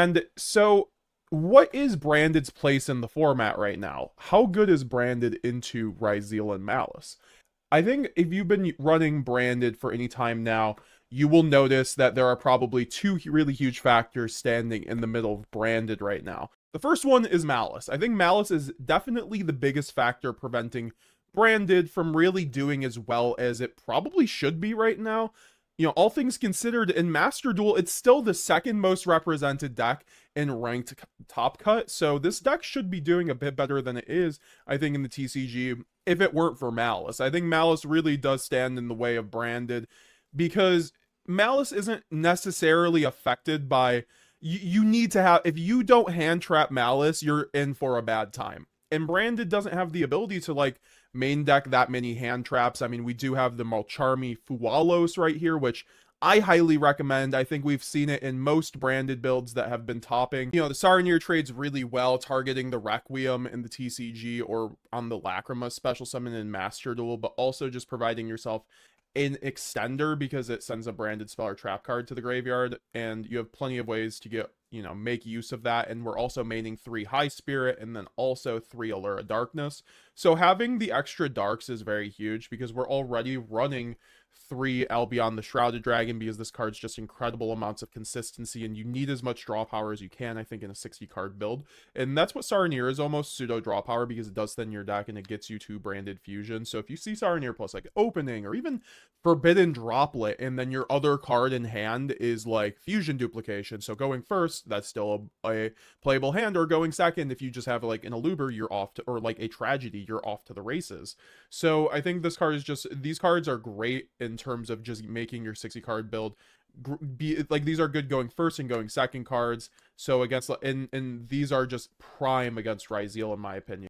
And so, what is Branded's place in the format right now? How good is Branded into Ryzeal and Malice? I think if you've been running Branded for any time now, you will notice that there are probably two really huge factors standing in the middle of Branded right now. The first one is Malice. I think Malice is definitely the biggest factor preventing Branded from really doing as well as it probably should be right now. You know, all things considered, in Master Duel, it's still the second most represented deck in ranked top cut. So this deck should be doing a bit better than it is, I think, in the TCG if it weren't for Malice. I think Malice really does stand in the way of Branded because Malice isn't necessarily affected by you need to have, if you don't hand trap Malice, you're in for a bad time. And Branded doesn't have the ability to like main deck that many hand traps. I mean, we do have the Malcharmy Fuwalos right here, which I highly recommend. I think we've seen it in most Branded builds that have been topping. You know, the Saronir trades really well, targeting the Requiem in the TCG or on the Lacrima special summon in Master Duel, but also just providing yourself an extender because it sends a Branded spell or trap card to the graveyard, and you have plenty of ways to get, you know, make use of that. And we're also maining 3 High Spirit and then also 3 Allura Darkness. So having the extra darks is very huge because we're already running 3 Albion the Shrouded Dragon because this card's just incredible amounts of consistency and you need as much draw power as you can, I think, in a 60 card build. And that's what Saronir is, almost pseudo draw power because it does thin your deck and it gets you 2 Branded Fusion. So if you see Saronir plus like Opening or even Forbidden Droplet and then your other card in hand is like Fusion Duplication, so going first, that's still a playable hand, or going second, if you just have like an Aluber, you're off to, or like a Tragedy, you're off to the races. So I think this card is just, these cards are great in terms of just making your 60 card build be like, these are good going first and going second cards. So against, and these are just prime against Ryzeal in my opinion.